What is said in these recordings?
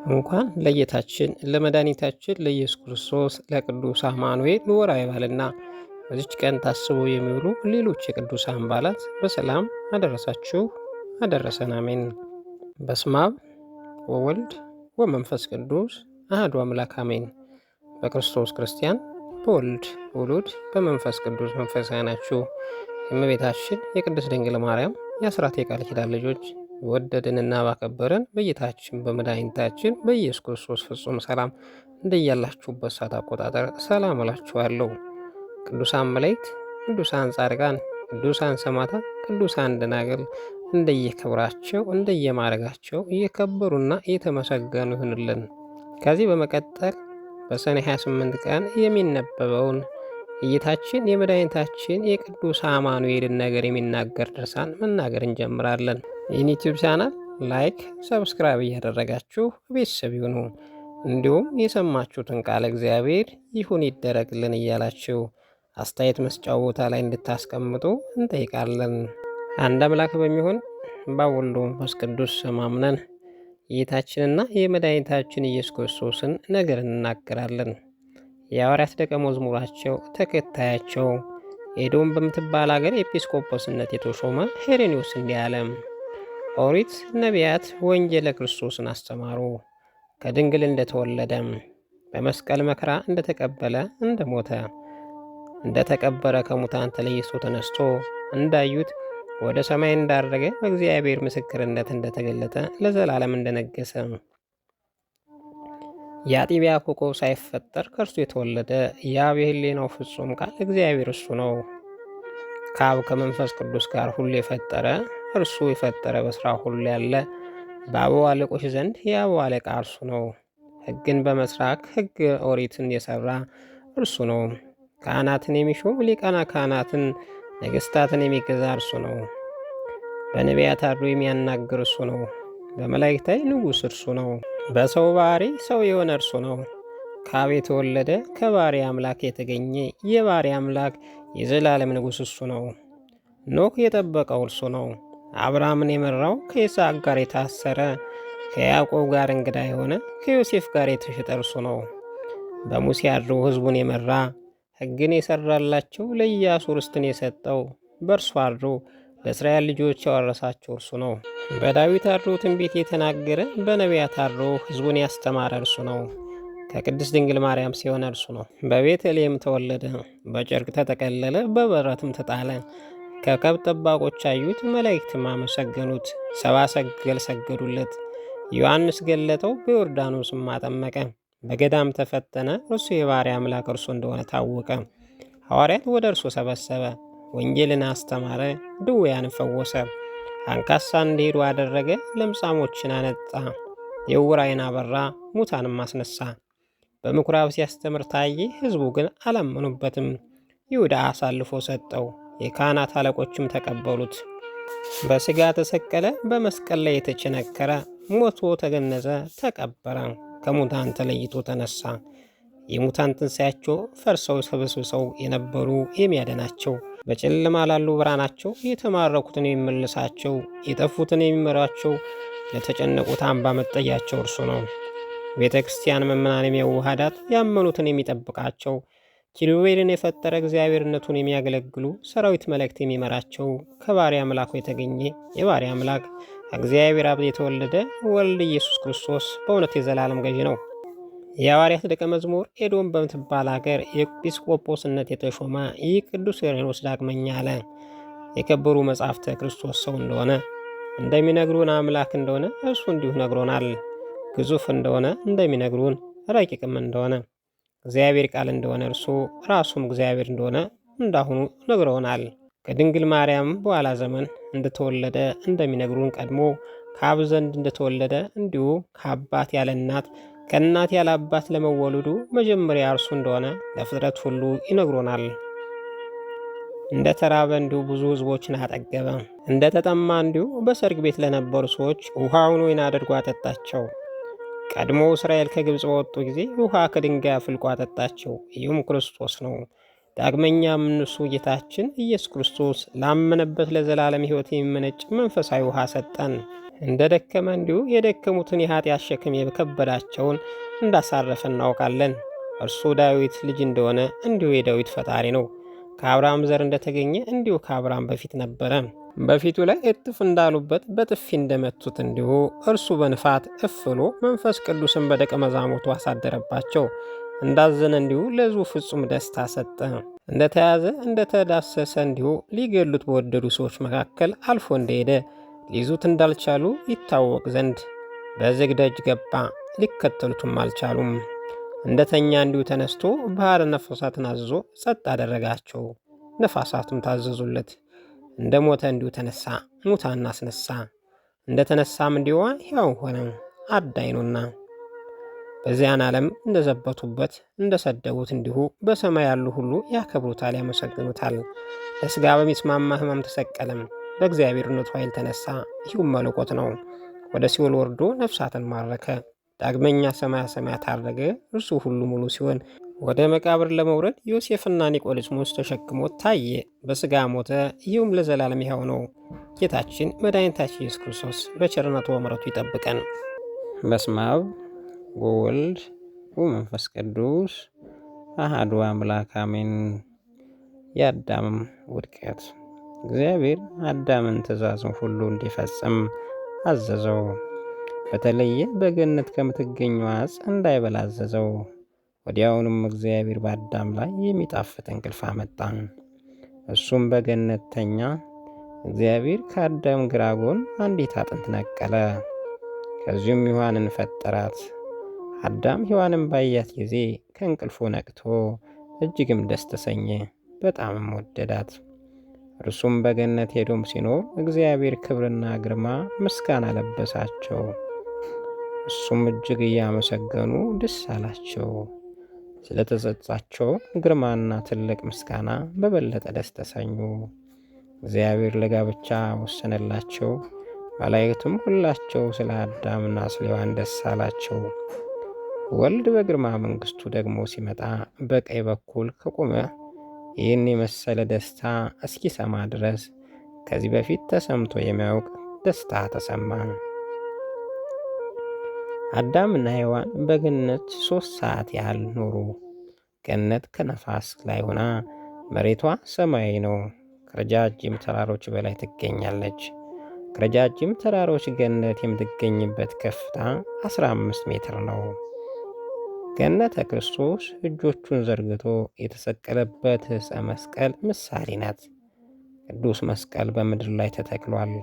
እንኳን ለጌታችን ለመድኃኒታችን ለኢየሱስ ክርስቶስ ለቅዱስ አማኑኤል ወርኃዊ በዓልና በዚች ቀን ታስበው የሚውሉ ሌሎች የቅዱሳን በዓላት በሰላም አደረሳችሁ አደረሰን፣ አሜን። በስመ አብ ወወልድ ወመንፈስ ቅዱስ አሐዱ አምላክ አሜን። በክርስቶስ ክርስቲያን፣ በወልድ ውሉድ፣ በመንፈስ ቅዱስ መንፈሳዊ ናችሁ። የእመቤታችን የቅድስት ድንግል ማርያም የአስራት የቃል ኪዳን ልጆች ወደድንና ባከበረን በጌታችን በመድኃኒታችን በኢየሱስ ክርስቶስ ፍጹም ሰላም እንደያላችሁበት ሰዓት አቆጣጠር ሰላም እላችኋለሁ። ቅዱሳን መላእክት፣ ቅዱሳን ጻድቃን፣ ቅዱሳን ሰማዕታት፣ ቅዱሳን ደናግል እንደየክብራቸው እንደየማዕረጋቸው እየከበሩና እየተመሰገኑ ይሁንልን። ከዚህ በመቀጠል በሰኔ 28 ቀን የሚነበበውን የጌታችን የመድኃኒታችን የቅዱስ አማኑኤልን ነገር የሚናገር ድርሳን መናገር እንጀምራለን። ይህን ዩቲዩብ ቻናል ላይክ፣ ሰብስክራይብ እያደረጋችሁ ቤተሰብ ይሁኑ። እንዲሁም የሰማችሁትን ቃለ እግዚአብሔር ይሁን ይደረግልን እያላችሁ አስተያየት መስጫው ቦታ ላይ እንድታስቀምጡ እንጠይቃለን። አንድ አምላክ በሚሆን በወልድ መንፈስ ቅዱስ ስም አምነን የጌታችንና የመድኃኒታችን ኢየሱስ ክርስቶስን ነገር እንናገራለን። የሐዋርያት ደቀ መዝሙራቸው ተከታያቸው ኤዶም በምትባል ሀገር ኤጲስቆጶስነት የተሾመ ሄሬኔዎስ እንዲህ አለ። ኦሪት፣ ነቢያት ወንጌለ ክርስቶስን አስተማሩ። ከድንግል እንደተወለደ በመስቀል መከራ እንደተቀበለ እንደሞተ እንደተቀበረ ከሙታን ተለይቶ ተነስቶ እንዳዩት ወደ ሰማይ እንዳረገ በእግዚአብሔር ምስክርነት እንደተገለጠ ለዘላለም እንደነገሰ የአጥቢያ ኮከብ ሳይፈጠር ከእርሱ የተወለደ የአብ የሕሊናው ፍጹም ቃል እግዚአብሔር እሱ ነው። ከአብ ከመንፈስ ቅዱስ ጋር ሁሉ የፈጠረ እርሱ የፈጠረ በሥራ ሁሉ ያለ በአበው አለቆች ዘንድ የአበው አለቃ እርሱ ነው። ሕግን በመስራክ ሕግ ኦሪትን የሠራ እርሱ ነው። ካህናትን የሚሾም ሊቃነ ካህናትን ነገሥታትን የሚገዛ እርሱ ነው። በነቢያት አድሮ የሚያናግር እርሱ ነው። በመላእክት ላይ ንጉሥ እርሱ ነው። በሰው ባሕሪ ሰው የሆነ እርሱ ነው። ከአብ የተወለደ ከባሕሪ አምላክ የተገኘ የባሕሪ አምላክ የዘላለም ንጉሥ እሱ ነው። ኖህ የጠበቀው እርሱ ነው። አብርሃምን የመራው ከይስሐቅ ጋር የታሰረ ከያዕቆብ ጋር እንግዳ የሆነ ከዮሴፍ ጋር የተሸጠ እርሱ ነው። በሙሴ አድሮ ሕዝቡን የመራ ሕግን የሠራላቸው ለኢያሱ ርስትን የሰጠው በእርሱ አድሮ ለእስራኤል ልጆች ያወረሳቸው እርሱ ነው። በዳዊት አድሮ ትንቢት የተናገረ በነቢያት አድሮ ሕዝቡን ያስተማረ እርሱ ነው። ከቅድስት ድንግል ማርያም ሲሆን እርሱ ነው። በቤተልሔም ተወለደ፣ በጨርቅ ተጠቀለለ፣ በበረትም ተጣለ። ከከብት ጠባቆች አዩት፣ መላእክትም አመሰገኑት፣ ሰብአ ሰገል ሰገዱለት። ዮሐንስ ገለጠው፣ በዮርዳኖስም አጠመቀ። በገዳም ተፈተነ፣ እርሱ የባሕሪ አምላክ እርሱ እንደሆነ ታወቀ። ሐዋርያት ወደ እርሱ ሰበሰበ፣ ወንጌልን አስተማረ፣ ድውያንን ፈወሰ፣ አንካሳ እንዲሄዱ አደረገ፣ ለምጻሞችን አነጻ፣ የዕውር ዓይን አበራ፣ ሙታንም አስነሳ። በምኩራብ ሲያስተምር ታየ፣ ሕዝቡ ግን አላመኑበትም። ይሁዳ አሳልፎ ሰጠው፣ የካህናት አለቆችም ተቀበሉት። በሥጋ ተሰቀለ፣ በመስቀል ላይ የተቸነከረ፣ ሞቶ ተገነዘ፣ ተቀበረ፣ ከሙታን ተለይቶ ተነሳ። የሙታን ትንሣኤያቸው ፈርሰው ሰብስብሰው የነበሩ የሚያድናቸው፣ በጨለማ ላሉ ብርሃናቸው፣ የተማረኩትን የሚመልሳቸው፣ የጠፉትን የሚመራቸው፣ ለተጨነቁት አምባ መጠጊያቸው እርሱ ነው። ቤተ ክርስቲያን ምእመናን የሚያዋሃዳት፣ ያመኑትን የሚጠብቃቸው፣ ኪሩቤልን የፈጠረ እግዚአብሔርነቱን የሚያገለግሉ ሰራዊት መላእክት የሚመራቸው፣ ከባሕሪ አምላኩ የተገኘ የባሕሪ አምላክ እግዚአብሔር አብ የተወለደ ወልድ ኢየሱስ ክርስቶስ በእውነት የዘላለም ገዢ ነው። የሐዋርያት ደቀ መዝሙር ኤዶም በምትባል ሀገር የኤጲስቆጶስነት የተሾመ ይህ ቅዱስ ሄሬኔዎስ ዳግመኛ አለ። የከበሩ መጻሕፍተ ክርስቶስ ሰው እንደሆነ እንደሚነግሩን አምላክ እንደሆነ እርሱ እንዲሁ ነግሮናል። ግዙፍ እንደሆነ እንደሚነግሩን ረቂቅም እንደሆነ እግዚአብሔር ቃል እንደሆነ እርሱ ራሱም እግዚአብሔር እንደሆነ እንዳሁኑ ነግረውናል። ከድንግል ማርያም በኋላ ዘመን እንደተወለደ እንደሚነግሩን ቀድሞ ከአብ ዘንድ እንደተወለደ እንዲሁ ከአባት ያለ እናት ከእናት ያለ አባት ለመወለዱ መጀመሪያ እርሱ እንደሆነ ለፍጥረት ሁሉ ይነግሮናል። እንደ ተራበ እንዲሁ ብዙ ሕዝቦችን አጠገበ። እንደ ተጠማ እንዲሁ በሰርግ ቤት ለነበሩ ሰዎች ውሃውን ወይን አድርጎ አጠጣቸው። ቀድሞ እስራኤል ከግብፅ በወጡ ጊዜ ውሃ ከድንጋይ አፍልቆ አጠጣቸው። ይህም ክርስቶስ ነው። ዳግመኛም እርሱ ጌታችን ኢየሱስ ክርስቶስ ላመነበት ለዘላለም ሕይወት የሚመነጭ መንፈሳዊ ውሃ ሰጠን። እንደ ደከመ እንዲሁ የደከሙትን የኃጢአት ሸክም የከበዳቸውን እንዳሳረፈ እናውቃለን። እርሱ ዳዊት ልጅ እንደሆነ እንዲሁ የዳዊት ፈጣሪ ነው። ከአብርሃም ዘር እንደተገኘ እንዲሁ ከአብርሃም በፊት ነበረ። በፊቱ ላይ እጥፍ እንዳሉበት በጥፊ እንደመቱት እንዲሁ እርሱ በንፋት እፍ ብሎ መንፈስ ቅዱስን በደቀ መዛሙርቱ አሳደረባቸው። እንዳዘነ እንዲሁ ለሕዝቡ ፍጹም ደስታ ሰጠ። እንደተያዘ እንደተዳሰሰ እንዲሁ ሊገሉት በወደዱ ሰዎች መካከል አልፎ እንደሄደ ሊይዙት እንዳልቻሉ ይታወቅ ዘንድ በዝግ ደጅ ገባ። ሊከተሉትም አልቻሉም። እንደተኛ እንዲሁ ተነስቶ ባሕረ ነፋሳትን አዝዞ ጸጥ አደረጋቸው። ነፋሳቱም ታዘዙለት። እንደ ሞተ እንዲሁ ተነሳ፣ ሙታን አስነሳ። እንደ ተነሳም እንዲሁ ሕያው ሆነ፣ አዳኝ ነውና። በዚያን ዓለም እንደዘበቱበት እንደሰደቡት እንዲሁ በሰማይ ያሉ ሁሉ ያከብሩታል፣ ያመሰግኑታል። ለሥጋ በሚስማማ ሕማም ተሰቀለም፣ በእግዚአብሔርነቱ ኃይል ተነሳ። ይህም መለኮት ነው። ወደ ሲኦል ወርዶ ነፍሳትን ማረከ። ዳግመኛ ሰማያ ሰማያት አረገ። እርሱ ሁሉ ሙሉ ሲሆን ወደ መቃብር ለመውረድ ዮሴፍና ኒቆዲሞስ ተሸክሞት ታየ። በሥጋ ሞተ። ይህም ለዘላለም ሕያው ነው። ጌታችን መድኃኒታችን ኢየሱስ ክርስቶስ በቸርነቱ በምሕረቱ ይጠብቀን። በስመ አብ ወወልድ ወመንፈስ ቅዱስ አሐዱ አምላክ አሜን። የአዳም ውድቀት። እግዚአብሔር አዳምን ትእዛዙን ሁሉ እንዲፈጽም አዘዘው። በተለየ በገነት ከምትገኘው ዕፅ እንዳይበላ አዘዘው። ወዲያውኑም እግዚአብሔር በአዳም ላይ የሚጣፍጥ እንቅልፍ አመጣ። እሱም በገነት ተኛ። እግዚአብሔር ከአዳም ግራ ጎን አንዲት አጥንት ነቀለ። ከዚሁም ሔዋንን ፈጠራት። አዳም ሔዋንን ባያት ጊዜ ከእንቅልፉ ነቅቶ እጅግም ደስ ተሰኘ፣ በጣምም ወደዳት። እርሱም በገነት ሄዶም ሲኖር እግዚአብሔር ክብርና ግርማ ምስጋና ለበሳቸው። እሱም እጅግ እያመሰገኑ ደስ አላቸው። ስለተሰጣቸው ግርማና ትልቅ ምስጋና በበለጠ ደስ ተሰኙ። እግዚአብሔር ለጋብቻ ወሰነላቸው። መላእክትም ሁላቸው ስለ አዳምና ስለ ሔዋን ደስ አላቸው። ወልድ በግርማ መንግሥቱ ደግሞ ሲመጣ በቀኝ በኩል ከቆመ ይህን የመሰለ ደስታ እስኪሰማ ድረስ ከዚህ በፊት ተሰምቶ የሚያውቅ ደስታ ተሰማ። አዳምና ሔዋን በገነት 3 ሰዓት ያህል ኖሩ። ገነት ከነፋስ ላይ ሆና መሬቷ ሰማያዊ ነው። ከረጃጅም ተራሮች በላይ ትገኛለች። ከረጃጅም ተራሮች ገነት የምትገኝበት ከፍታ 15 ሜትር ነው። ገነተ ክርስቶስ እጆቹን ዘርግቶ የተሰቀለበት ዕፀ መስቀል ምሳሌ ናት። ቅዱስ መስቀል በምድር ላይ ተተክሏል።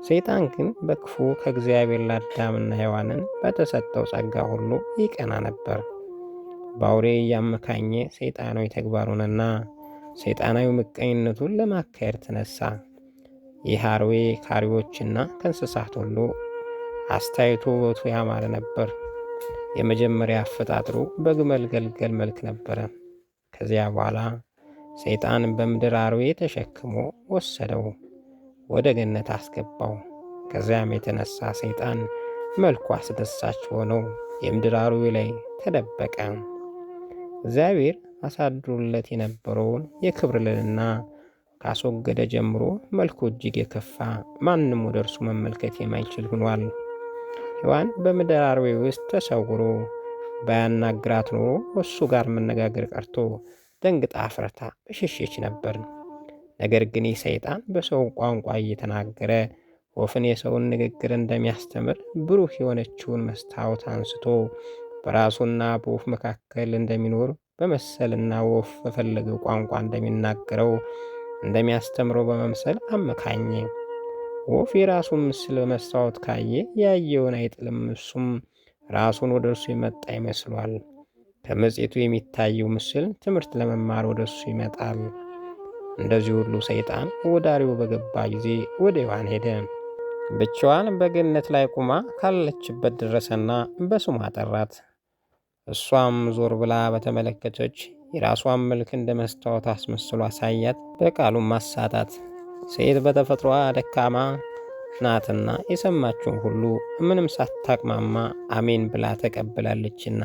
ሰይጣን ግን በክፉ ከእግዚአብሔር ለአዳምና ሔዋንን በተሰጠው ጸጋ ሁሉ ይቀና ነበር። በአውሬ እያመካኘ ሰይጣናዊ ተግባሩንና ሰይጣናዊ ምቀኝነቱን ለማካሄድ ተነሳ። ይህ አርዌ ካሪዎችና ከእንስሳት ሁሉ አስተያየቱ ውበቱ ያማረ ነበር። የመጀመሪያ አፈጣጥሩ በግመል ገልገል መልክ ነበረ። ከዚያ በኋላ ሰይጣን በምድር አርዌ ተሸክሞ ወሰደው፣ ወደ ገነት አስገባው። ከዚያም የተነሳ ሰይጣን መልኩ አስደሳች ሆነው የምድር አርዌ ላይ ተደበቀ። እግዚአብሔር አሳድሮለት የነበረውን የክብር ልዕልና ካስወገደ ጀምሮ መልኩ እጅግ የከፋ ማንም ወደ እርሱ መመልከት የማይችል ሆኗል። ሔዋን በምድር አርዌ ውስጥ ተሰውሮ ባያናግራት ኖሮ እሱ ጋር መነጋገር ቀርቶ ደንግጣ አፍረታ በሸሸች ነበር። ነገር ግን ይህ ሰይጣን በሰው ቋንቋ እየተናገረ ወፍን የሰውን ንግግር እንደሚያስተምር ብሩህ የሆነችውን መስታወት አንስቶ በራሱና በወፍ መካከል እንደሚኖር በመሰልና ወፍ በፈለገው ቋንቋ እንደሚናገረው እንደሚያስተምረው በመምሰል አመካኘ። ወፍ የራሱን ምስል በመስታወት ካየ ያየውን አይጥልም። እሱም ራሱን ወደ እርሱ የመጣ ይመስሏል። ከመጽሔቱ የሚታየው ምስል ትምህርት ለመማር ወደ እሱ ይመጣል። እንደዚህ ሁሉ ሰይጣን ወደ አርዌው በገባ ጊዜ ወደ ሔዋን ሄደ። ብቻዋን በገነት ላይ ቁማ ካለችበት ደረሰና በስሟ ጠራት። እሷም ዞር ብላ በተመለከተች የራሷን መልክ እንደ መስታወት አስመስሎ አሳያት፣ በቃሉም አሳታት። ሴት በተፈጥሯ ደካማ ናትና የሰማችውን ሁሉ ምንም ሳታቅማማ አሜን ብላ ተቀብላለችና።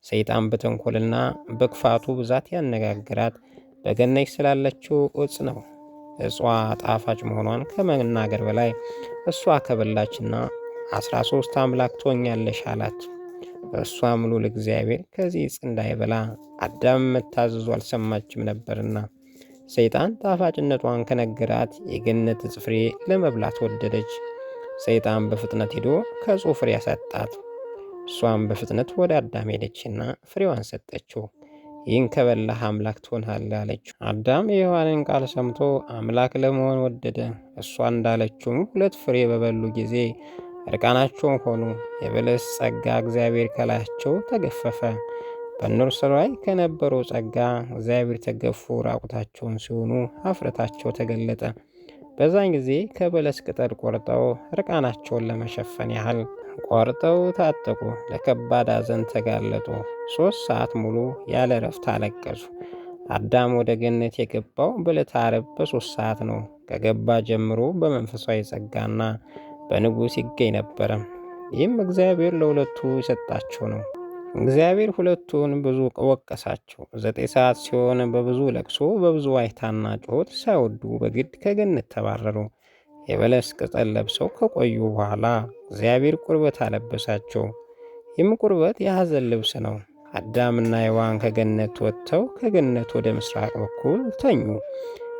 ሰይጣን በተንኮልና በክፋቱ ብዛት ያነጋግራት በገነት ስላለችው ዕፅ ነው። እጽዋ ጣፋጭ መሆኗን ከመናገር በላይ እሷ ከበላችና 13 አምላክ ትሆኛለሽ አላት። እርሷም ልዑል እግዚአብሔር ከዚህ ዕፅ እንዳይበላ አዳም መታዘዙ አልሰማችም ነበርና ሰይጣን ጣፋጭነቷን ከነገራት የገነት ዕፅ ፍሬ ለመብላት ወደደች። ሰይጣን በፍጥነት ሄዶ ከዕፁ ፍሬ ሰጣት። እሷም በፍጥነት ወደ አዳም ሄደችና ፍሬዋን ሰጠችው። ይህን ከበላህ አምላክ ትሆናለህ አለችው። አዳም የሔዋንን ቃል ሰምቶ አምላክ ለመሆን ወደደ። እሷ እንዳለችውም 2 ፍሬ በበሉ ጊዜ እርቃናቸውን ሆኑ። የበለስ ጸጋ እግዚአብሔር ከላያቸው ተገፈፈ። በእነርሱ ላይ ከነበረው ጸጋ እግዚአብሔር ተገፉ። ራቁታቸውን ሲሆኑ ኀፍረታቸው ተገለጠ። በዛን ጊዜ ከበለስ ቅጠል ቆርጠው እርቃናቸውን ለመሸፈን ያህል ቆርጠው ታጠቁ። ለከባድ ሐዘን ተጋለጡ። 3 ሰዓት ሙሉ ያለ እረፍት አለቀሱ። አዳም ወደ ገነት የገባው በዕለተ ዓርብ በ3 ሰዓት ነው። ከገባ ጀምሮ በመንፈሳዊ ጸጋና በንጉሥ ይገኝ ነበረ። ይህም እግዚአብሔር ለሁለቱ የሰጣቸው ነው። እግዚአብሔር ሁለቱን ብዙ ወቀሳቸው። 9 ሰዓት ሲሆን በብዙ ለቅሶ በብዙ ዋይታና ጩኸት ሳይወዱ በግድ ከገነት ተባረሩ። የበለስ ቅጠል ለብሰው ከቆዩ በኋላ እግዚአብሔር ቁርበት አለበሳቸው። ይህም ቁርበት የሐዘን ልብስ ነው። አዳምና ሔዋን ከገነት ወጥተው ከገነት ወደ ምስራቅ በኩል ተኙ።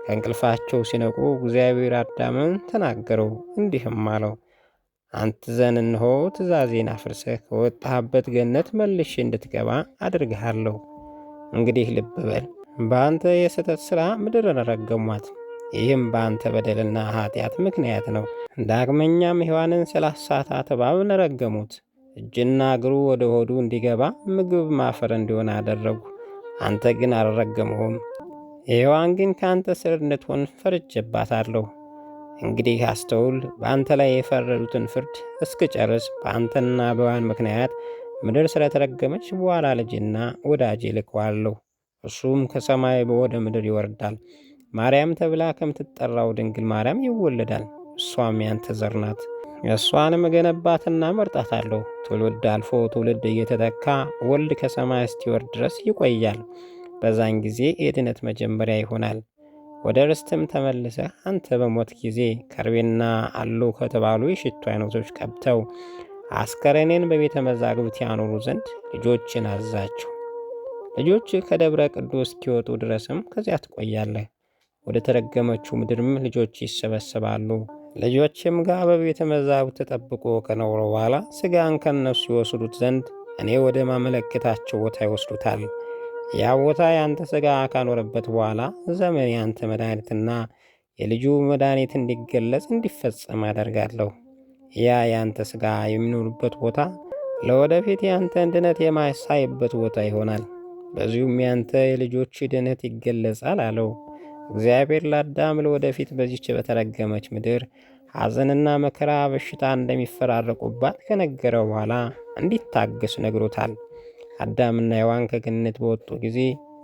ከእንቅልፋቸው ሲነቁ እግዚአብሔር አዳምን ተናገረው፣ እንዲህም አለው፣ አንተ ዘንድ እነሆ ትእዛዜን አፍርሰህ ከወጣህበት ገነት መልሼ እንድትገባ አድርግሃለሁ። እንግዲህ ልብ በል፣ በአንተ የስህተት ሥራ ምድርን ረገሟት። ይህም በአንተ በደልና ኃጢአት ምክንያት ነው። ዳግመኛም ሔዋንን ስላሳታት እባብን ረገሙት። እጅና እግሩ ወደ ሆዱ እንዲገባ ምግብ ማፈር እንዲሆን አደረጉ። አንተ ግን አልረገምሁም። ሔዋን ግን ከአንተ ስር እንድትሆን ፈርጄባታለሁ። እንግዲህ አስተውል፣ በአንተ ላይ የፈረዱትን ፍርድ እስክጨርስ በአንተና በሔዋን ምክንያት ምድር ስለተረገመች በኋላ ልጅና ወዳጅ እልከዋለሁ። እርሱም ከሰማይ ወደ ምድር ይወርዳል። ማርያም ተብላ ከምትጠራው ድንግል ማርያም ይወለዳል። እሷም ያንተ ዘር ናት። እሷንም እገነባትና መርጣታለሁ። ትውልድ አልፎ ትውልድ እየተተካ ወልድ ከሰማይ እስኪወርድ ድረስ ይቆያል። በዛን ጊዜ የድነት መጀመሪያ ይሆናል። ወደ ርስትም ተመልሰህ አንተ በሞት ጊዜ ከርቤና አሎ ከተባሉ የሽቱ አይነቶች ቀብተው አስከሬኔን በቤተ መዛግብት ያኖሩ ዘንድ ልጆችን አዛቸው። ልጆች ከደብረ ቅዱስ እስኪወጡ ድረስም ከዚያ ትቆያለህ። ወደ ተረገመችው ምድርም ልጆች ይሰበሰባሉ። ልጆችም ጋር በቤተ መዛግብት ተጠብቆ ከኖረ በኋላ ሥጋን ከነሱ ይወስዱት ዘንድ እኔ ወደ ማመለክታቸው ቦታ ይወስዱታል። ያ ቦታ ያንተ ሥጋ ካኖረበት በኋላ ዘመን ያንተ መድኃኒትና የልጁ መድኃኒት እንዲገለጽ እንዲፈጸም አደርጋለሁ። ያ ያንተ ሥጋ የሚኖርበት ቦታ ለወደፊት ያንተን ድነት የማሳይበት ቦታ ይሆናል። በዚሁም ያንተ የልጆች ድነት ይገለጻል አለው። እግዚአብሔር ለአዳም ለወደፊት በዚች በተረገመች ምድር ሐዘንና መከራ፣ በሽታ እንደሚፈራረቁባት ከነገረው በኋላ እንዲታገስ ነግሮታል። አዳምና ሔዋን ከገነት በወጡ ጊዜ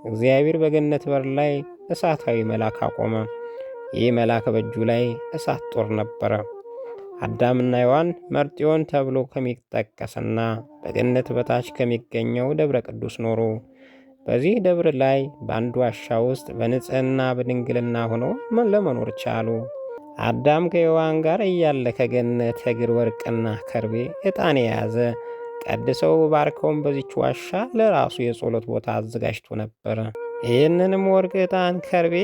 እግዚአብሔር በገነት በር ላይ እሳታዊ መልአክ አቆመ። ይህ መልአክ በእጁ ላይ እሳት ጦር ነበረ። አዳምና ሔዋን መርጢዮን ተብሎ ከሚጠቀስና በገነት በታች ከሚገኘው ደብረ ቅዱስ ኖሩ። በዚህ ደብር ላይ በአንድ ዋሻ ውስጥ በንጽሕና በድንግልና ሆነው ለመኖር ቻሉ። አዳም ከሔዋን ጋር እያለ ከገነት እግር ወርቅና ከርቤ ዕጣን የያዘ ቀድሰው ባርከውን በዚች ዋሻ ለራሱ የጸሎት ቦታ አዘጋጅቶ ነበረ። ይህንንም ወርቅ፣ ዕጣን፣ ከርቤ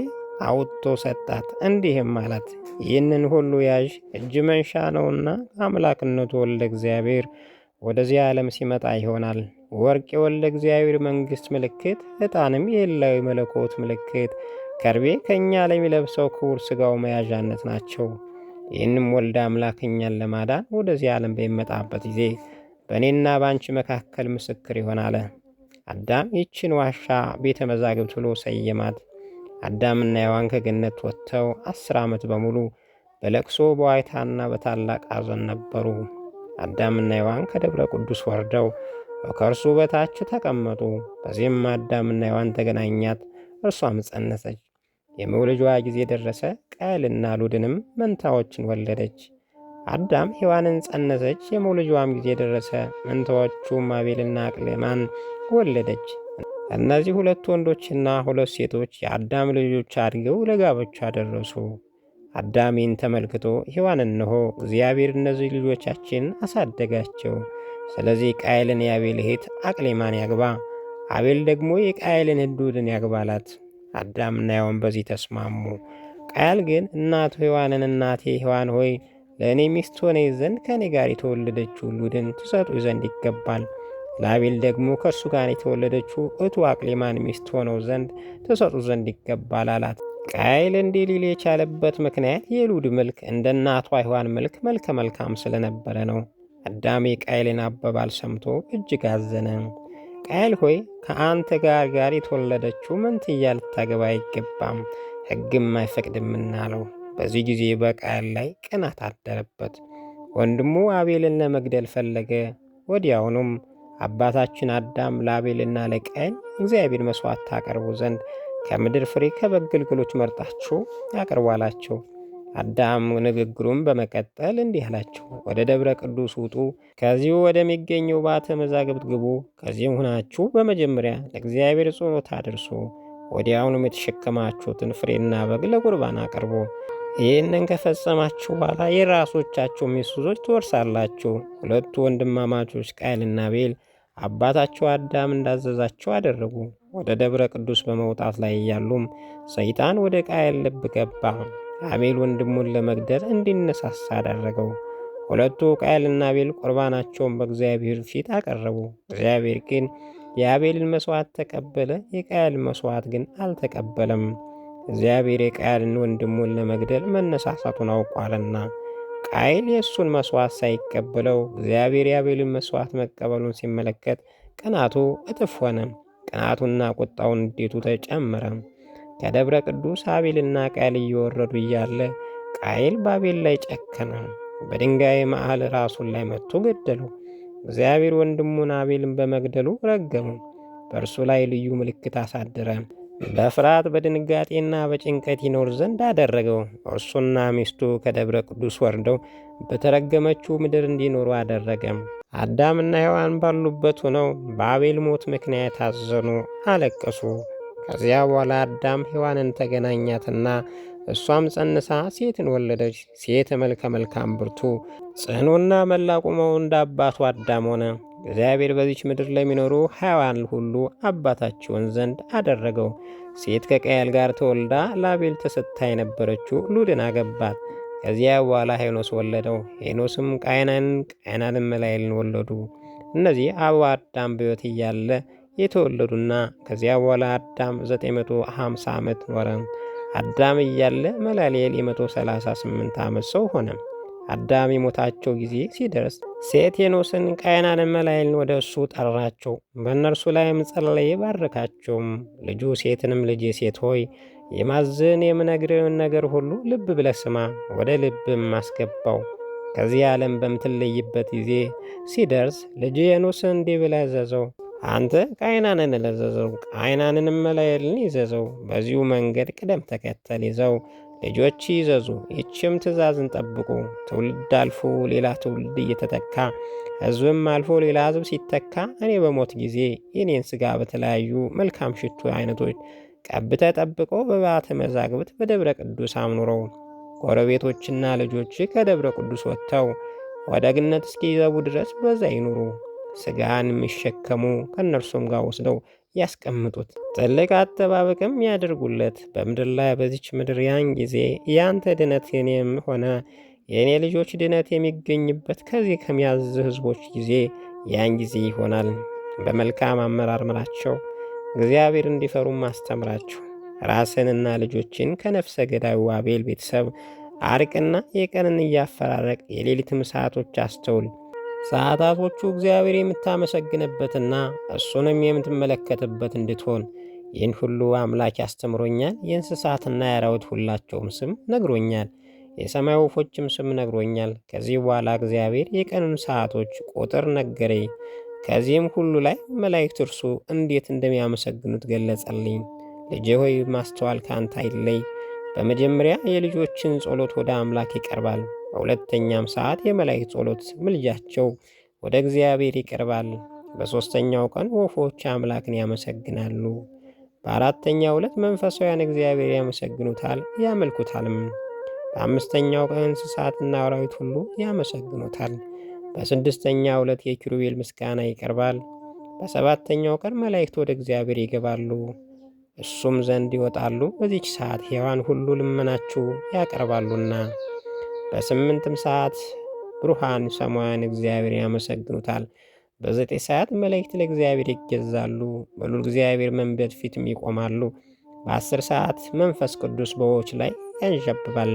አውጥቶ ሰጣት። እንዲህም አላት፣ ይህንን ሁሉ ያዥ፣ እጅ መንሻ ነውና አምላክነቱ ወልደ እግዚአብሔር ወደዚህ ዓለም ሲመጣ ይሆናል። ወርቅ የወልደ እግዚአብሔር መንግሥት ምልክት፣ ዕጣንም የሕላዊ መለኮት ምልክት፣ ከርቤ ከእኛ ለሚለብሰው ክቡር ሥጋው መያዣነት ናቸው። ይህንም ወልደ አምላክ እኛን ለማዳን ወደዚህ ዓለም በሚመጣበት ጊዜ በእኔና በአንቺ መካከል ምስክር ይሆናል። አዳም ይችን ዋሻ ቤተ መዛግብት ብሎ ሰየማት። አዳምና ሔዋን ከገነት ወጥተው 10 ዓመት በሙሉ በለቅሶ በዋይታና በታላቅ ሐዘን ነበሩ። አዳምና ሔዋን ከደብረ ቅዱስ ወርደው ከእርሱ በታች ተቀመጡ። በዚህም አዳምና ሔዋን ተገናኛት፣ እርሷም ጸነሰች። የመውለጃዋ ጊዜ ደረሰ። ቃየልና ሉድንም መንታዎችን ወለደች። አዳም ሔዋንን ጸነሰች። የመውለጃዋም ጊዜ ደረሰ። መንታዎቹም አቤልና አቅሌማን ወለደች። እነዚህ ሁለት ወንዶችና ሁለት ሴቶች የአዳም ልጆች አድገው ለጋብቻ ደረሱ። አዳም ይህን ተመልክቶ ሔዋን እነሆ እግዚአብሔር እነዚህ ልጆቻችን አሳደጋቸው፣ ስለዚህ ቃየልን የአቤል እህት አቅሌማን ያግባ፣ አቤል ደግሞ የቃየልን እህት ያግባ አላት። አዳምና ሔዋን በዚህ ተስማሙ። ቃየል ግን እናቱ ሔዋንን እናቴ ሔዋን ሆይ ለእኔ ሚስት ሆነኝ ዘንድ ከእኔ ጋር የተወለደችው ሉድን ትሰጡ ዘንድ ይገባል፣ ለአቤል ደግሞ ከእርሱ ጋር የተወለደችው እቱ አቅሌማን ሚስት ሆነው ዘንድ ትሰጡ ዘንድ ይገባል አላት። ቃየል እንዲህ ሊል የቻለበት ምክንያት የሉድ መልክ እንደ እናቷ ሔዋን መልክ መልከ መልካም ስለነበረ ነው። አዳም የቃየልን አባባል ሰምቶ እጅግ አዘነ። ቃየል ሆይ ከአንተ ጋር የተወለደችው መንትያ ልታገባ አይገባም፣ ሕግም አይፈቅድምና አለው። በዚህ ጊዜ በቃየል ላይ ቅናት አደረበት። ወንድሙ አቤልን ለመግደል ፈለገ። ወዲያውኑም አባታችን አዳም ለአቤልና ለቃየል እግዚአብሔር መሥዋዕት ታቀርቡ ዘንድ ከምድር ፍሬ ከበግ ግልገሎች መርጣችሁ አቅርቡ አላቸው። አዳም ንግግሩን በመቀጠል እንዲህ አላቸው፣ ወደ ደብረ ቅዱስ ውጡ፣ ከዚሁ ወደሚገኘው ባተ መዛግብት ግቡ። ከዚህም ሁናችሁ በመጀመሪያ ለእግዚአብሔር ጸሎት አድርሱ። ወዲያውኑም የተሸከማችሁትን ፍሬና በግ ለቁርባን አቅርቡ። ይህንን ከፈጸማችሁ በኋላ የራሶቻችሁ ሚስቶች ትወርሳላችሁ። ሁለቱ ወንድማማቾች ቃየልና አቤል አባታቸው አዳም እንዳዘዛቸው አደረጉ። ወደ ደብረ ቅዱስ በመውጣት ላይ እያሉም ሰይጣን ወደ ቃየል ልብ ገባ። አቤል ወንድሙን ለመግደል እንዲነሳሳ አደረገው። ሁለቱ ቃየልና አቤል ቁርባናቸውን በእግዚአብሔር ፊት አቀረቡ። እግዚአብሔር ግን የአቤልን መሥዋዕት ተቀበለ፣ የቃየልን መሥዋዕት ግን አልተቀበለም። እግዚአብሔር የቃየልን ወንድሙን ለመግደል መነሳሳቱን አውቋልና። ቃየል የእሱን መሥዋዕት ሳይቀበለው እግዚአብሔር የአቤልን መሥዋዕት መቀበሉን ሲመለከት ቅናቱ እጥፍ ሆነ። ቅናቱና ቁጣውን እንዴቱ ተጨመረ። ከደብረ ቅዱስ አቤልና ቃየል እየወረዱ እያለ ቃየል በአቤል ላይ ጨከነ። በድንጋይ መሃል ራሱን ላይ መጥቶ ገደለው። እግዚአብሔር ወንድሙን አቤልን በመግደሉ ረገመው፣ በእርሱ ላይ ልዩ ምልክት አሳደረ። በፍርሃት በድንጋጤና በጭንቀት ይኖር ዘንድ አደረገው። እርሱና ሚስቱ ከደብረ ቅዱስ ወርደው በተረገመችው ምድር እንዲኖሩ አደረገ። አዳምና ሔዋን ባሉበት ሆነው በአቤል ሞት ምክንያት አዘኑ፣ አለቀሱ። ከዚያ በኋላ አዳም ሔዋንን ተገናኛትና እሷም ጸንሳ ሴትን ወለደች። ሴት መልከ መልካም ብርቱ ጽኑና መላ ቁመው እንደ አባቱ አዳም ሆነ። እግዚአብሔር በዚች ምድር ለሚኖሩ ሕያዋን ሁሉ አባታቸውን ዘንድ አደረገው። ሴት ከቃየል ጋር ተወልዳ ለአቤል ተሰጥታ የነበረችው ሉድን አገባት። ከዚያ በኋላ ሄኖስ ወለደው። ሄኖስም ቃይናንን፣ ቃይናንም መላኤልን ወለዱ። እነዚህ አበው አዳም በሕይወት እያለ የተወለዱና ከዚያ በኋላ አዳም 950 ዓመት ኖረ። አዳም እያለ መላልኤል የ138 ዓመት ሰው ሆነ። አዳም የሞታቸው ጊዜ ሲደርስ ሴት ሄኖስን፣ ቃይናንን፣ መላኤልን ወደ እሱ ጠራቸው። በእነርሱ ላይም ጸለየ፣ ባረካቸውም። ልጁ ሴትንም ልጄ ሴት ሆይ የማዝን የምነግርህን ነገር ሁሉ ልብ ብለህ ስማ፣ ወደ ልብም አስገባው። ከዚህ ዓለም በምትለይበት ጊዜ ሲደርስ ልጅ ሄኖስን እንዲህ ብለህ እዘዘው፣ አንተ ቃይናንን እዘዘው፣ ቃይናንንም መላኤልን ይዘዘው። በዚሁ መንገድ ቅደም ተከተል ይዘው ልጆች ይዘዙ። ይህችም ትእዛዝን ጠብቁ። ትውልድ አልፎ ሌላ ትውልድ እየተተካ ሕዝብም አልፎ ሌላ ሕዝብ ሲተካ እኔ በሞት ጊዜ የኔን ሥጋ በተለያዩ መልካም ሽቱ አይነቶች ቀብተ ጠብቆ በባተ መዛግብት በደብረ ቅዱስ አምኑረው። ጎረቤቶችና ልጆች ከደብረ ቅዱስ ወጥተው ወደ ገነት እስኪገቡ ድረስ በዛ ይኑሩ። ሥጋን የሚሸከሙ ከእነርሱም ጋር ወስደው ያስቀምጡት፣ ጥልቅ አጠባበቅም ያደርጉለት። በምድር ላይ በዚች ምድር ያን ጊዜ ያንተ ድነት የኔም ሆነ የእኔ ልጆች ድነት የሚገኝበት ከዚህ ከሚያዝ ሕዝቦች ጊዜ ያን ጊዜ ይሆናል። በመልካም አመራር ምራቸው፣ እግዚአብሔር እንዲፈሩም አስተምራቸው። ራስንና ልጆችን ከነፍሰ ገዳዩ አቤል ቤተሰብ አርቅና የቀንን እያፈራረቅ የሌሊትም ሰዓቶች አስተውል። ሰዓታቶቹ እግዚአብሔር የምታመሰግንበትና እሱንም የምትመለከትበት እንድትሆን ይህን ሁሉ አምላክ ያስተምሮኛል። የእንስሳትና የአራዊት ሁላቸውም ስም ነግሮኛል። የሰማይ ወፎችም ስም ነግሮኛል። ከዚህ በኋላ እግዚአብሔር የቀኑን ሰዓቶች ቁጥር ነገረኝ። ከዚህም ሁሉ ላይ መላእክት እርሱ እንዴት እንደሚያመሰግኑት ገለጸልኝ። ልጄ ሆይ ማስተዋል ከአንተ አይለይ። በመጀመሪያ የልጆችን ጸሎት ወደ አምላክ ይቀርባል። በሁለተኛም ሰዓት የመላእክት ጸሎት ምልጃቸው ወደ እግዚአብሔር ይቀርባል። በሦስተኛው ቀን ወፎች አምላክን ያመሰግናሉ። በአራተኛው ዕለት መንፈሳውያን እግዚአብሔር ያመሰግኑታል ያመልኩታልም። በአምስተኛው ቀን እንስሳትና አራዊት ሁሉ ያመሰግኑታል። በስድስተኛው ዕለት የኪሩቤል ምስጋና ይቀርባል። በሰባተኛው ቀን መላእክት ወደ እግዚአብሔር ይገባሉ፣ እሱም ዘንድ ይወጣሉ። በዚች ሰዓት ሕያዋን ሁሉ ልመናችሁ ያቀርባሉና። በስምንትም ሰዓት ብሩሃን ሰማያውያን እግዚአብሔር ያመሰግኑታል። በዘጠኝ ሰዓት መላእክት ለእግዚአብሔር ይገዛሉ፣ በልዑል እግዚአብሔር መንበድ ፊትም ይቆማሉ። በ10 ሰዓት መንፈስ ቅዱስ በውኆች ላይ ያንዣብባል።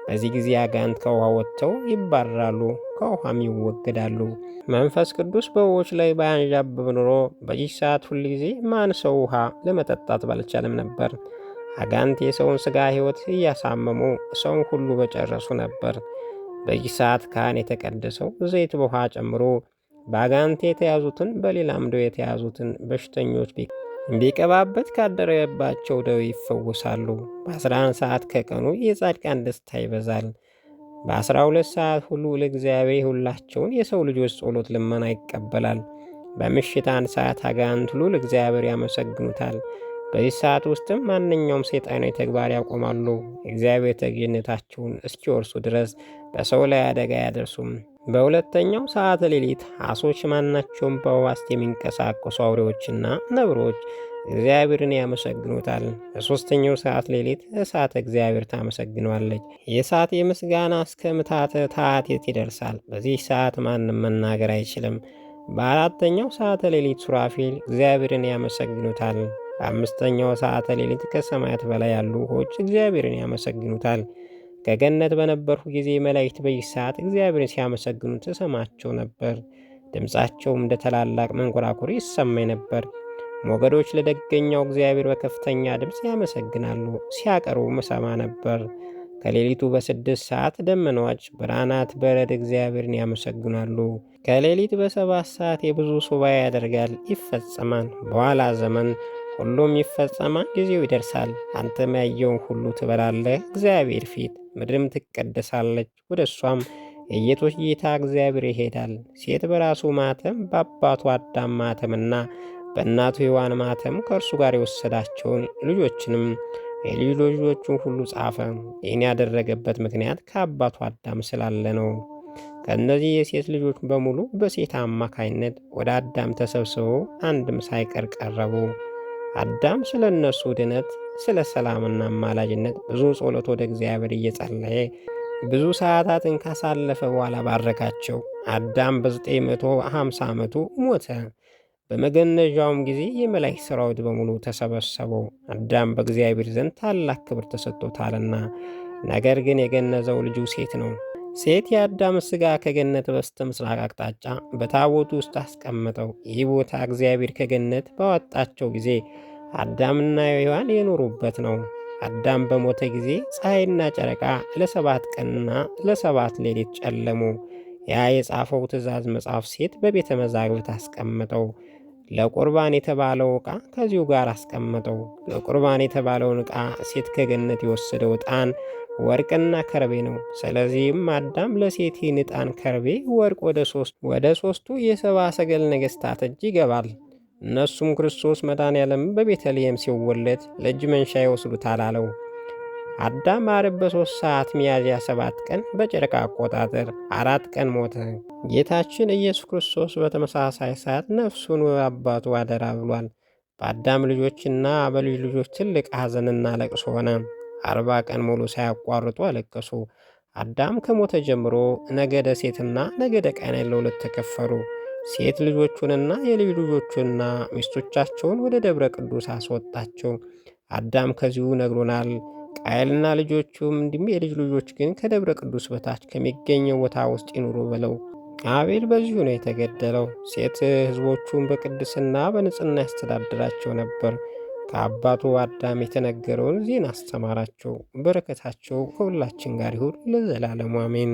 በዚህ ጊዜ አጋንንት ከውኃ ወጥተው ይባረራሉ፣ ከውኃም ይወገዳሉ። መንፈስ ቅዱስ በውኆች ላይ ባያንዣብብ ኑሮ በዚህ ሰዓት ሁል ጊዜ ማን ሰው ውኃ ለመጠጣት ባልቻለም ነበር። አጋንንት የሰውን ሥጋ ሕይወት እያሳመሙ ሰውን ሁሉ በጨረሱ ነበር። በዚህ ሰዓት ካህን የተቀደሰው ዘይት በውኃ ጨምሮ በአጋንንት የተያዙትን በሌላም ደዌ የተያዙትን በሽተኞች ቢቀባበት ካደረባቸው ደዌ ይፈወሳሉ። በ11 ሰዓት ከቀኑ የጻድቃን ደስታ ይበዛል። በ12 ሰዓት ሁሉ ለእግዚአብሔር የሁላቸውን የሰው ልጆች ጸሎት ልመና ይቀበላል። በምሽት 1 ሰዓት አጋንንት ሁሉ ለእግዚአብሔር ያመሰግኑታል። በዚህ ሰዓት ውስጥም ማንኛውም ሰይጣናዊ ተግባር ያቆማሉ። የእግዚአብሔር ተገዥነታቸውን እስኪወርሱ ድረስ በሰው ላይ አደጋ አያደርሱም። በሁለተኛው ሰዓተ ሌሊት ዓሦች፣ ማናቸውም በውስጥ የሚንቀሳቀሱ አውሬዎችና ነብሮች እግዚአብሔርን ያመሰግኑታል። በሦስተኛው ሰዓት ሌሊት እሳት እግዚአብሔር ታመሰግነዋለች። የእሳት የምስጋና እስከ ምታተ ታቴት ይደርሳል። በዚህ ሰዓት ማንም መናገር አይችልም። በአራተኛው ሰዓተ ሌሊት ሱራፌል እግዚአብሔርን ያመሰግኑታል። በአምስተኛው ሰዓተ ሌሊት ከሰማያት በላይ ያሉ ውኆች እግዚአብሔርን ያመሰግኑታል። ከገነት በነበርሁ ጊዜ መላእክት በዚህ ሰዓት እግዚአብሔርን ሲያመሰግኑ ተሰማቸው ነበር። ድምፃቸውም እንደ ታላላቅ መንኮራኩር ይሰማኝ ነበር። ሞገዶች ለደገኛው እግዚአብሔር በከፍተኛ ድምፅ ያመሰግናሉ፣ ሲያቀርቡም እሰማ ነበር። ከሌሊቱ በ6 ሰዓት ደመናዎች ብርሃናት በረድ እግዚአብሔርን ያመሰግናሉ። ከሌሊት በ7 ሰዓት የብዙ ሱባኤ ያደርጋል፣ ይፈጸማል። በኋላ ዘመን ሁሉም ይፈጸማል፣ ጊዜው ይደርሳል። አንተም ያየውን ሁሉ ትበላለህ እግዚአብሔር ፊት፣ ምድርም ትቀደሳለች። ወደ እሷም የጌቶች ጌታ እግዚአብሔር ይሄዳል። ሴት በራሱ ማተም በአባቱ አዳም ማተምና በእናቱ ሔዋን ማተም ከእርሱ ጋር የወሰዳቸውን ልጆችንም የልጅ ልጆቹን ሁሉ ጻፈ። ይህን ያደረገበት ምክንያት ከአባቱ አዳም ስላለ ነው። ከእነዚህ የሴት ልጆች በሙሉ በሴት አማካይነት ወደ አዳም ተሰብስበው አንድም ሳይቀር ቀረቡ። አዳም ስለ እነሱ ድነት፣ ስለ ሰላምና አማላጅነት ብዙ ጸሎት ወደ እግዚአብሔር እየጸለየ ብዙ ሰዓታትን ካሳለፈ በኋላ ባረካቸው። አዳም በ950 ዓመቱ ሞተ። በመገነዣውም ጊዜ የመላእክት ሠራዊት በሙሉ ተሰበሰበው። አዳም በእግዚአብሔር ዘንድ ታላቅ ክብር ተሰጥቶታልና፣ ነገር ግን የገነዘው ልጁ ሴት ነው። ሴት የአዳም ሥጋ ከገነት በስተ ምስራቅ አቅጣጫ በታቦቱ ውስጥ አስቀመጠው። ይህ ቦታ እግዚአብሔር ከገነት ባወጣቸው ጊዜ አዳምና ሔዋን የኖሩበት ነው። አዳም በሞተ ጊዜ ፀሐይና ጨረቃ ለ7 ቀንና ለ7 ሌሊት ጨለሙ። ያ የጻፈው ትእዛዝ መጽሐፍ ሴት በቤተ መዛግብት አስቀመጠው። ለቁርባን የተባለው ዕቃ ከዚሁ ጋር አስቀመጠው። ለቁርባን የተባለውን ዕቃ ሴት ከገነት የወሰደው ዕጣን ወርቅና ከርቤ ነው። ስለዚህም አዳም ለሴት ዕጣን፣ ከርቤ፣ ወርቅ ወደ ሦስቱ የሰብአ ሰገል ነገሥታት እጅ ይገባል። እነሱም ክርስቶስ መድኃኔዓለም በቤተልሔም ሲወለድ ለእጅ መንሻ ይወስዱታል አለው። አዳም ዓርብ በ3 ሰዓት ሚያዝያ 7 ቀን በጨረቃ አቆጣጠር 4 ቀን ሞተ። ጌታችን ኢየሱስ ክርስቶስ በተመሳሳይ ሰዓት ነፍሱን አባቱ አደራ ብሏል። በአዳም ልጆችና በልጅ ልጆች ትልቅ ሐዘንና ለቅሶ ሆነ። 40 ቀን ሙሉ ሳያቋርጡ አለቀሱ። አዳም ከሞተ ጀምሮ ነገደ ሴትና ነገደ ቃየን ለሁለት ተከፈሉ። ሴት ልጆቹንና የልጅ ልጆቹንና ሚስቶቻቸውን ወደ ደብረ ቅዱስ አስወጣቸው። አዳም ከዚሁ ነግሮናል። ቃየልና ልጆቹም እንዲሁም የልጅ ልጆች ግን ከደብረ ቅዱስ በታች ከሚገኘው ቦታ ውስጥ ይኑሩ ብለው። አቤል በዚሁ ነው የተገደለው። ሴት ሕዝቦቹን በቅድስና በንጽህና ያስተዳድራቸው ነበር። ከአባቱ አዳም የተነገረውን ዜና አስተማራቸው። በረከታቸው ከሁላችን ጋር ይሁን ለዘላለሙ አሜን።